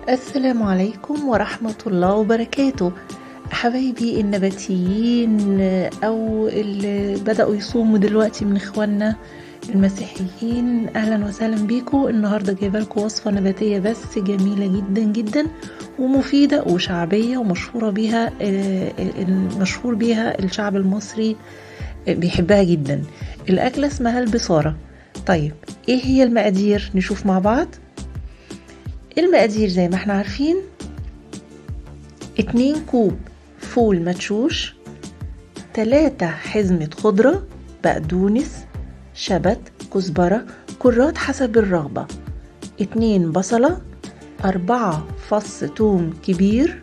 السلام عليكم ورحمة الله وبركاته. حبايبي النباتيين أو اللي بدأوا يصوموا دلوقتي من إخواننا المسيحيين، أهلا وسهلا بيكم. النهاردة جايبه لكم وصفة نباتية بس جميلة جدا جدا ومفيدة وشعبية ومشهورة بيها، مشهور بيها الشعب المصري، بيحبها جدا. الأكلة اسمها البصارة. طيب ايه هي المقادير؟ نشوف مع بعض. المقادير زي ما احنا عارفين: 2 كوب فول مدشوش، 3 حزمة خضرة، بقدونس، شبت، كزبرة، كرات حسب الرغبة، 2 بصلة، 4 فص توم كبير،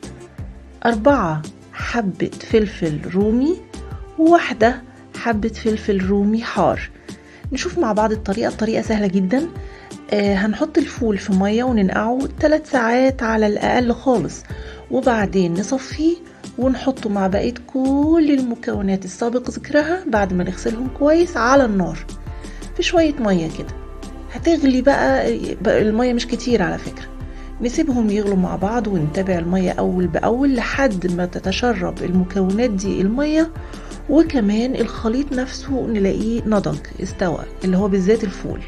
4 حبة فلفل رومي، و1 حبة فلفل رومي حار. نشوف مع بعض الطريقة سهلة جدا. هنحط الفول في مية وننقعه 3 ساعات على الأقل خالص، وبعدين نصفيه ونحطه مع بقية كل المكونات السابق ذكرها بعد ما نغسلهم كويس على النار في شوية مية كده. هتغلي بقى المية مش كتير على فكرة. نسيبهم يغلوا مع بعض ونتابع المية أول بأول لحد ما تتشرب المكونات دي المية، وكمان الخليط نفسه نلاقيه نضج استوى، اللي هو بالذات الفول.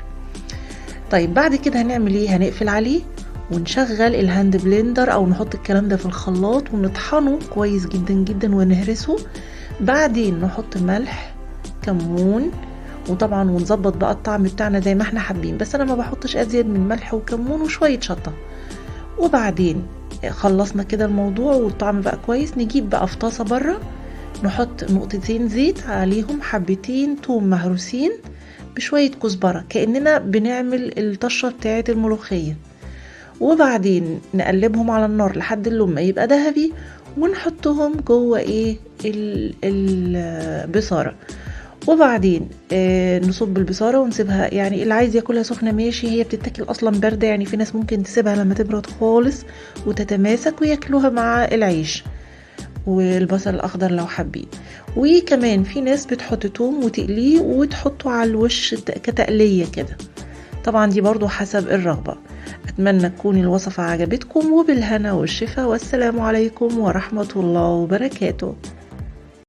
طيب بعد كده هنعمل ايه؟ هنقفل عليه ونشغل الهاند بلندر او نحط الكلام ده في الخلاط ونطحنه كويس جدا جدا ونهرسه. بعدين نحط ملح، كمون، وطبعا ونظبط بقى الطعم بتاعنا زي ما احنا حابين، بس انا ما بحطش ازيد من ملح وكمون وشوية شطة. وبعدين خلصنا كده الموضوع والطعم بقى كويس، نجيب بقى في طاسة بره، نحط نقطتين زيت عليهم حبتين توم مهروسين بشوية كزبرة، كأننا بنعمل الطشة بتاعة الملوخية. وبعدين نقلبهم على النار لحد اللون ما يبقى ذهبي، ونحطهم جوه ايه البصارة. وبعدين نصب البصارة ونسيبها، يعني اللي عايز ياكلها سخنة ماشي، هي بتتاكل اصلا باردة، يعني في ناس ممكن تسيبها لما تبرد خالص وتتماسك وياكلوها مع العيش والبصل الاخضر لو حابين. وكمان في ناس بتحط توم وتقليه وتحطه على الوش كتقلية كده. طبعا دي برضو حسب الرغبة. اتمنى تكون الوصفة عجبتكم، وبالهنا والشفا، والسلام عليكم ورحمة الله وبركاته.